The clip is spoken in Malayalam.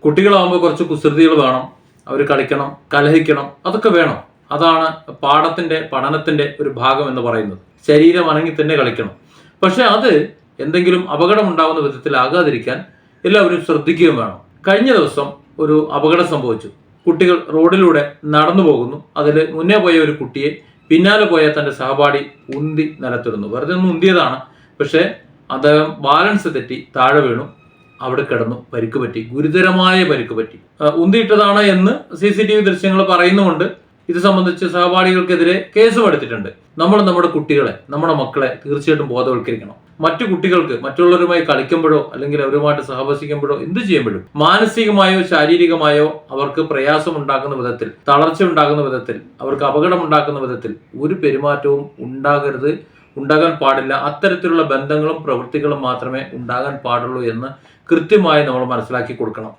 കുട്ടികളാവുമ്പോൾ കുറച്ച് കുസൃതികൾ വേണം, അവർ കളിക്കണം, കലഹിക്കണം, അതൊക്കെ വേണം. അതാണ് പഠനത്തിന്റെ ഒരു ഭാഗം എന്ന് പറയുന്നത്. ശരീരം അനങ്ങി തന്നെ കളിക്കണം. പക്ഷെ അത് എന്തെങ്കിലും അപകടം ഉണ്ടാകുന്ന വിധത്തിലാകാതിരിക്കാൻ എല്ലാവരും ശ്രദ്ധിക്കുകയും വേണം. കഴിഞ്ഞ ദിവസം ഒരു അപകടം സംഭവിച്ചു. കുട്ടികൾ റോഡിലൂടെ നടന്നു പോകുന്നു. അതിൽ മുന്നേ പോയ ഒരു കുട്ടിയെ പിന്നാലെ പോയ തന്റെ സഹപാഠി ഉന്തി നിലത്തിരുന്നു. വെറുതെ ഒന്ന് ഉന്തിയതാണ്. പക്ഷെ അദ്ദേഹം ബാലൻസ് തെറ്റി താഴെ വീണു. അവിടെ കിടന്നു, പരിക്ക് പറ്റി, ഗുരുതരമായ പരിക്ക് പറ്റി. ഉന്തിയിട്ടതാണ് എന്ന് CCTV ദൃശ്യങ്ങൾ പറയുന്നുമുണ്ട്. ഇത് സംബന്ധിച്ച് സഹപാഠികൾക്കെതിരെ കേസും എടുത്തിട്ടുണ്ട്. നമ്മൾ നമ്മുടെ കുട്ടികളെ, നമ്മുടെ മക്കളെ തീർച്ചയായിട്ടും ബോധവൽക്കരിക്കണം. മറ്റു കുട്ടികൾക്ക് മറ്റുള്ളവരുമായി കളിക്കുമ്പോഴോ അല്ലെങ്കിൽ അവരുമായിട്ട് സഹവസിക്കുമ്പോഴോ എന്ത് ചെയ്യുമ്പോഴും മാനസികമായോ ശാരീരികമായോ അവർക്ക് പ്രയാസം ഉണ്ടാക്കുന്ന വിധത്തിൽ, തളർച്ച ഉണ്ടാകുന്ന വിധത്തിൽ, അവർക്ക് അപകടം ഉണ്ടാക്കുന്ന വിധത്തിൽ ഒരു പെരുമാറ്റവും ഉണ്ടാകാൻ പാടില്ല. അത്തരത്തിലുള്ള ബന്ധങ്ങളും പ്രവൃത്തികളും മാത്രമേ ഉണ്ടാകാൻ പാടുള്ളൂ എന്ന് കൃത്യമായി നമ്മൾ മനസ്സിലാക്കി കൊടുക്കണം.